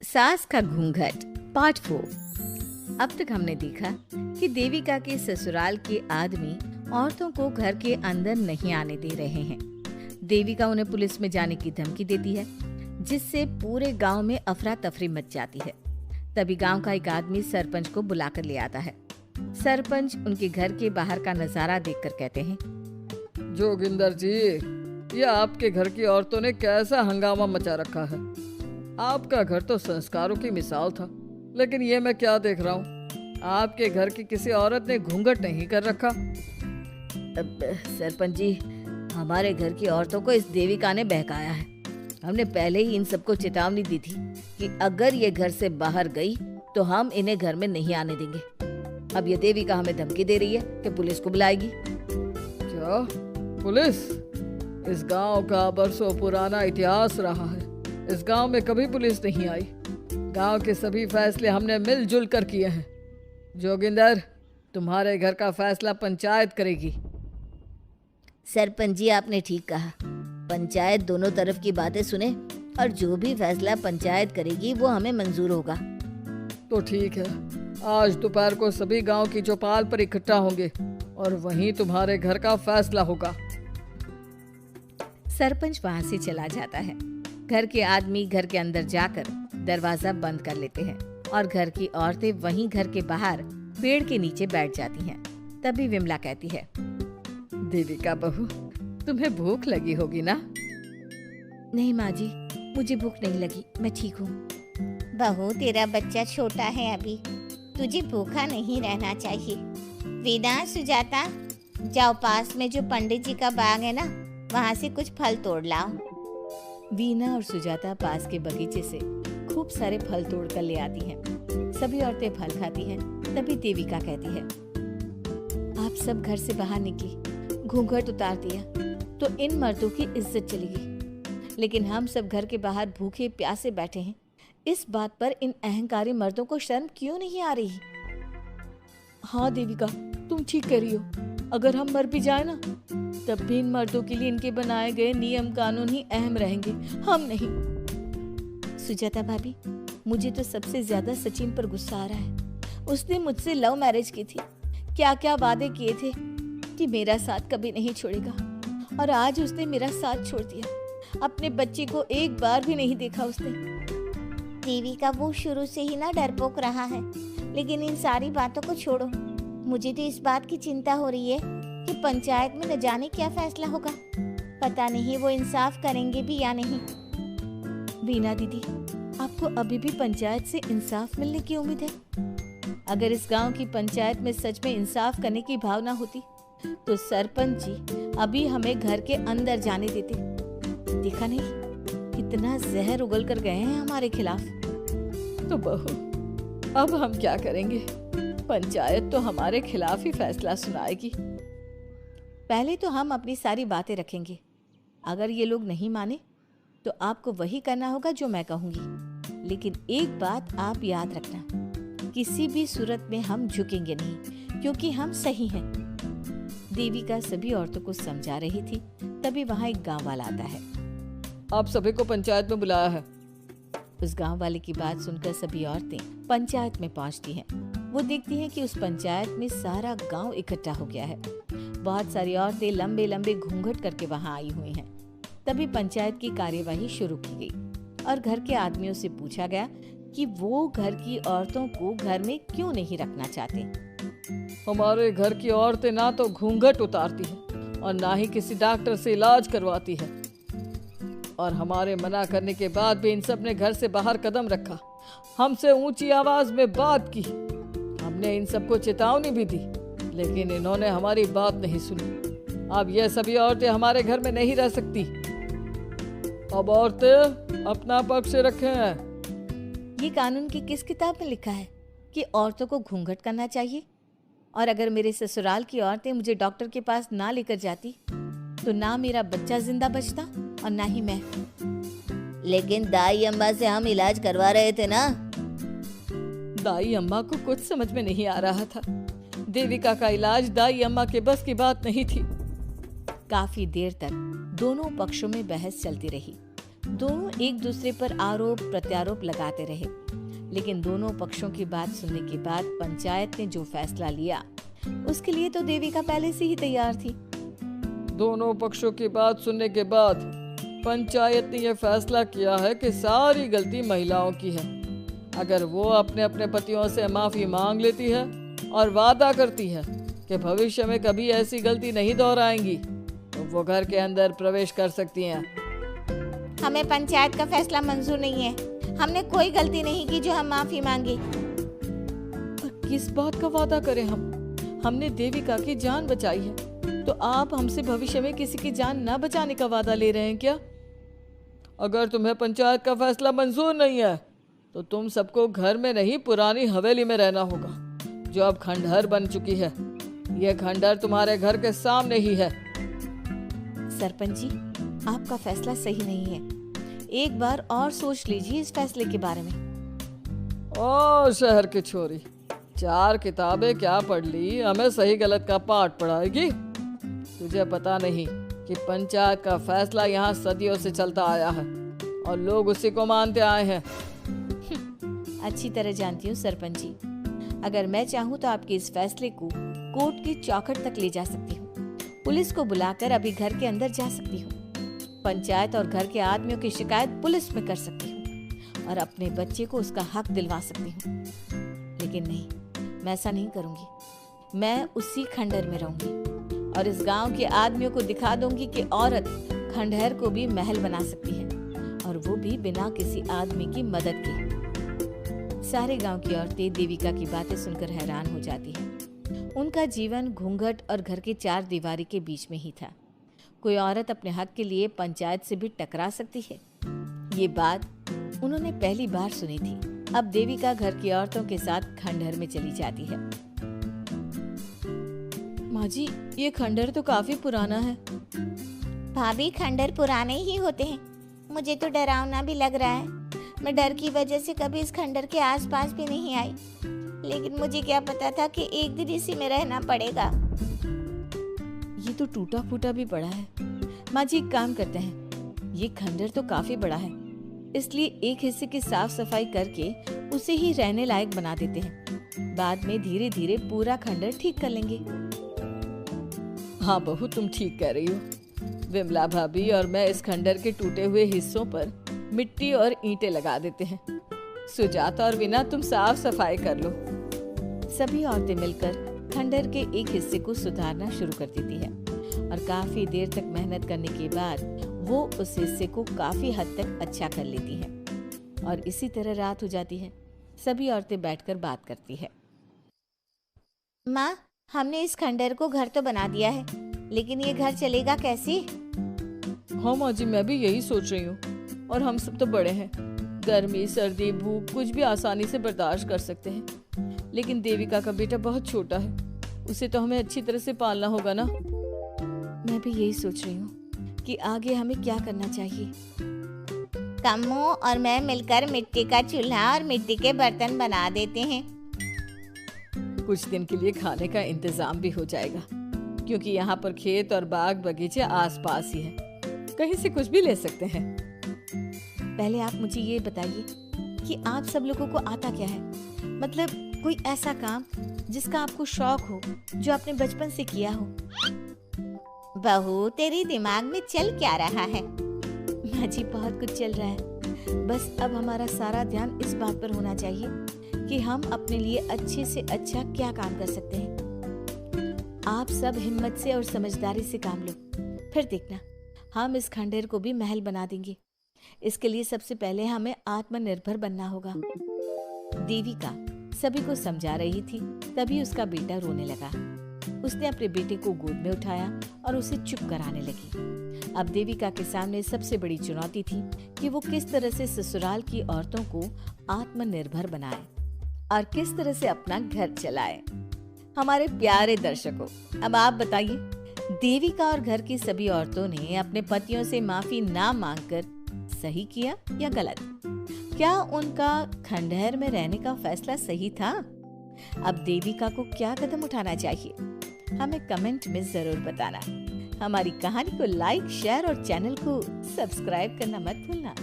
सास का घूंघट पार्ट 4। अब तक हमने देखा कि देविका के ससुराल के आदमी औरतों को घर के अंदर नहीं आने दे रहे हैं। देविका उन्हें पुलिस में जाने की धमकी देती है, जिससे पूरे गांव में अफरा तफरी मच जाती है। तभी गांव का एक आदमी सरपंच को बुलाकर ले आता है। सरपंच उनके घर के बाहर का नजारा देखकर कहते हैं, जोगिंदर जी, ये आपके घर की औरतों ने कैसा हंगामा मचा रखा है। आपका घर तो संस्कारों की मिसाल था, लेकिन ये मैं क्या देख रहा हूँ, आपके घर की किसी औरत ने घूंघट नहीं कर रखा। सरपंच जी, हमारे घर की औरतों को इस देविका ने बहकाया है। हमने पहले ही इन सबको चेतावनी दी थी कि अगर ये घर से बाहर गई तो हम इन्हें घर में नहीं आने देंगे। अब ये देविका हमें धमकी दे रही है कि पुलिस को बुलाएगी। क्या पुलिस? इस गांव का बरसों पुराना इतिहास रहा है। इस गांव में कभी पुलिस नहीं आई। गांव के सभी फैसले हमने मिलजुल कर किए हैं। जोगिंदर, तुम्हारे घर का फैसला पंचायत करेगी। सरपंच जी, आपने ठीक कहा। पंचायत दोनों तरफ की बातें सुने और जो भी फैसला पंचायत करेगी वो हमें मंजूर होगा। तो ठीक है, आज दोपहर को सभी गांव की चौपाल पर इकट्ठा होंगे और वहीं तुम्हारे घर का फैसला होगा। सरपंच वहां से चला जाता है। घर के आदमी घर के अंदर जाकर दरवाजा बंद कर लेते हैं और घर की औरतें वहीं घर के बाहर पेड़ के नीचे बैठ जाती हैं। तभी विमला कहती है, देविका बहू, तुम्हें भूख लगी होगी ना? नहीं माँ जी, मुझे भूख नहीं लगी, मैं ठीक हूँ। बहू, तेरा बच्चा छोटा है अभी, तुझे भूखा नहीं रहना चाहिए। वीना, सुजाता, जाओ पास में जो पंडित जी का बाग है ना, वहाँ से कुछ फल तोड़ लाओ। वीना और सुजाता पास के बगीचे से खूब सारे फल तोड़ कर ले आती हैं। सभी औरतें फल खाती हैं। तभी देविका कहती है, आप सब घर से बाहर निकली, घूंघट उतार दिया तो इन मर्दों की इज्जत चलेगी, लेकिन हम सब घर के बाहर भूखे प्यासे बैठे हैं। इस बात पर इन अहंकारी मर्दों को शर्म क्यों नहीं आ रही? हाँ देविका, तुम ठीक कह रही हो। अगर हम मर भी जाए ना, तब भी इन मर्दों के लिए इनके बनाए गए नियम कानून ही अहम रहेंगे, हम नहीं। सुजाता भाभी, मुझे तो सबसे ज्यादा सचिन पर गुस्सा आ रहा है। उसने मुझसे लव मैरिज की थी, क्या क्या वादे किए थे कि मेरा साथ कभी नहीं छोड़ेगा, और आज उसने मेरा साथ छोड़ दिया। अपने बच्चे को एक बार भी नहीं देखा उसने। देविका, वो शुरू से ही ना डरपोक रहा है, लेकिन इन सारी बातों को छोड़ो। मुझे तो इस बात की चिंता हो रही है कि पंचायत में न जाने क्या फैसला होगा। पता नहीं वो इंसाफ करेंगे भी या नहीं। वीना दीदी, आपको अभी भी पंचायत से इंसाफ मिलने की उम्मीद है? अगर इस गांव की पंचायत में सच में इंसाफ करने की भावना होती तो सरपंच जी अभी हमें घर के अंदर जाने देते। देखा नहीं कितना जहर उगल कर गए हैं हमारे खिलाफ। तो बहू, अब हम क्या करेंगे? पंचायत तो हमारे खिलाफ ही फैसला सुनाएगी। पहले तो हम अपनी सारी बातें रखेंगे। अगर ये लोग नहीं माने तो आपको वही करना होगा जो मैं कहूंगी। लेकिन एक बात आप याद रखना, किसी भी सूरत में हम झुकेंगे नहीं, क्योंकि हम सही हैं। देविका सभी औरतों को समझा रही थी। तभी वहां एक गांव वाला आता है। आप सभी को पंचायत में बुलाया है। उस गांव वाले की बात सुनकर सभी औरतें पंचायत में पहुंचती हैं। वो देखती हैं कि उस पंचायत में सारा गांव इकट्ठा हो गया है। बहुत सारी औरतें लंबे लंबे घूंघट करके वहां आई हुई हैं। तभी पंचायत की कार्यवाही शुरू की गई और घर के आदमियों से पूछा गया कि वो घर की औरतों को घर में क्यों नहीं रखना चाहते। हमारे घर की औरतें ना तो घूंघट उतारती हैं और ना ही किसी डॉक्टर से इलाज करवाती है, और हमारे मना करने के बाद भी इन सब ने घर से बाहर कदम रखा, हमसे ऊंची आवाज में बात की। हमने इन सबको चेतावनी भी दी, लेकिन इन्होंने हमारी बात नहीं सुनी। अब ये सभी औरतें हमारे घर में नहीं रह सकती। अब औरतें अपना पक्ष रखें। ये कानून की किस किताब में लिखा है कि औरतों को घूंघट करना चाहिए? और अगर मेरे ससुराल की औरतें मुझे डॉक्टर के पास ना लेकर जाती तो ना मेरा बच्चा जिंदा बचता और ना ही मैं। लेकिन दाई अम्मा से हम इलाज करवा रहे थे ना। दाई अम्मा को कुछ समझ में नहीं आ रहा था। देविका का इलाज दाई अम्मा के बस की बात नहीं थी। काफी देर तक दोनों पक्षों में बहस चलती रही। दोनों एक दूसरे पर आरोप प्रत्यारोप लगाते रहे, लेकिन दोनों पक्षों की बात सुनने के बाद पंचायत ने जो फैसला लिया उसके लिए तो देविका पहले से ही तैयार थी। दोनों पक्षों की बात सुनने के बाद पंचायत ने यह फैसला किया है कि सारी गलती महिलाओं की है। अगर वो अपने अपने पतियों से माफी मांग लेती है और वादा करती है कि भविष्य में कभी ऐसी गलती नहीं दोहराएंगी, तो वो घर के अंदर प्रवेश कर सकती हैं। हमें पंचायत का फैसला मंजूर नहीं है। हमने कोई गलती नहीं की जो हम माफी मांगे। पर किस बात का वादा करें हम? हमने देविका की जान बचाई है, तो आप हमसे भविष्य में किसी की जान न बचाने का वादा ले रहे हैं क्या? अगर तुम्हें पंचायत का फैसला मंजूर नहीं है तो तुम सबको घर में नहीं पुरानी हवेली में रहना होगा, जो अब खंडहर बन चुकी है। यह खंडहर तुम्हारे घर के सामने ही है। सरपंच जी, आपका फैसला सही नहीं है। एक बार और सोच लीजिए इस फैसले के बारे में। ओ शहर की छोरी, 4 किताबें क्या पढ़ ली, हमें सही गलत का पाठ पढ़ाएगी? तुझे पता नहीं कि पंचायत का फैसला यहाँ सदियों से चलता आया है और लोग उसी को मानते आए हैं। अच्छी तरह जानती हूँ सरपंच जी। अगर मैं चाहूँ तो आपके इस फैसले को कोर्ट की चौखट तक ले जा सकती हूँ। पुलिस को बुलाकर अभी घर के अंदर जा सकती हूँ। पंचायत और घर के आदमियों की शिकायत पुलिस में कर सकती हूँ और अपने बच्चे को उसका हक दिलवा सकती हूँ। लेकिन नहीं, मैं ऐसा नहीं करूँगी। मैं उसी खंडहर में रहूंगी और इस गांव के आदमियों को दिखा दूंगी कि औरत खंडहर को भी महल बना सकती है, और वो भी बिना किसी आदमी की मदद के। सारे गांव की औरतें देविका की बातें सुनकर हैरान हो जाती हैं। उनका जीवन घूंघट और घर की 4 दीवारी के बीच में ही था। कोई औरत अपने हक के लिए पंचायत से भी टकरा सकती है, ये बात उन्होंने पहली बार सुनी थी। अब देविका घर की औरतों के साथ खंडहर में चली जाती है। माँ जी, ये खंडहर तो काफी पुराना है। भाभी, खंडहर पुराने ही होते हैं। मुझे तो डरावना भी लग रहा है। मैं डर की वजह से कभी इस खंडहर के आसपास भी नहीं आई, लेकिन मुझे क्या पता था कि एक दिन इसी में रहना पड़ेगा। ये तो टूटा फूटा भी पड़ा है। माँ जी, एक काम करते हैं, ये खंडहर तो काफी बड़ा है, इसलिए एक हिस्से की साफ सफाई करके उसे ही रहने लायक बना देते हैं। बाद में धीरे धीरे पूरा खंडहर ठीक कर लेंगे। हाँ बहू, तुम ठीक कह रही हो। विमला भाभी और मैं इस खंडहर के टूटे हुए हिस्सों पर मिट्टी और ईंटें लगा देते हैं। सुजाता और वीना, तुम साफ सफाई कर लो। सभी औरतें मिलकर खंडहर के एक हिस्से को सुधारना शुरू कर देती है और काफी देर तक मेहनत करने के बाद वो उस हिस्से को काफी हद तक अच्छा कर लेती है। और इसी तरह रात हो जाती है। सभी औरतें बैठकर बात करती है। माँ, हमने इस खंडहर को घर तो बना दिया है, लेकिन ये घर चलेगा कैसे? हाँ माँ जी, मैं भी यही सोच रही हूँ। और हम सब तो बड़े हैं, गर्मी सर्दी भूख कुछ भी आसानी से बर्दाश्त कर सकते हैं, लेकिन देविका का बेटा बहुत छोटा है, उसे तो हमें अच्छी तरह से पालना होगा ना। मैं भी यही सोच रही हूँ कि आगे हमें क्या करना चाहिए। कम्मो और मैं मिलकर मिट्टी का चूल्हा और मिट्टी के बर्तन बना देते हैं। कुछ दिन के लिए खाने का इंतजाम भी हो जाएगा, क्योंकि यहाँ पर खेत और बाग बगीचे आसपास ही हैं, कहीं से कुछ भी ले सकते हैं। पहले आप मुझे ये बताइए कि आप सब लोगों को आता क्या है? मतलब कोई ऐसा काम जिसका आपको शौक हो, जो आपने बचपन से किया हो। बहू, तेरी दिमाग में चल क्या रहा है? माँ जी, बहुत कुछ चल रहा है। बस अब हमारा सारा ध्यान इस बात पर होना चाहिए कि हम अपने लिए अच्छे से अच्छा क्या काम कर सकते हैं। आप सब हिम्मत से और समझदारी से काम लो, फिर देखना हम इस खंडहर को भी महल बना देंगे। इसके लिए सबसे पहले हमें आत्मनिर्भर बनना होगा। देविका सभी को समझा रही थी, तभी उसका बेटा रोने लगा। उसने अपने बेटे को गोद में उठाया और उसे चुप कराने लगी। अब देविका के सामने सबसे बड़ी चुनौती थी कि वो किस तरह से ससुराल की औरतों को आत्मनिर्भर बनाए और किस तरह से अपना घर चलाए। हमारे प्यारे दर्शकों, अब आप बताइए, देविका और घर की सभी औरतों ने अपने पतियों से माफी ना मांगकर सही किया या गलत? क्या उनका खंडहर में रहने का फैसला सही था? अब देविका को क्या कदम उठाना चाहिए, हमें कमेंट में जरूर बताना। हमारी कहानी को लाइक, शेयर और चैनल को सब्सक्राइब करना मत भूलना।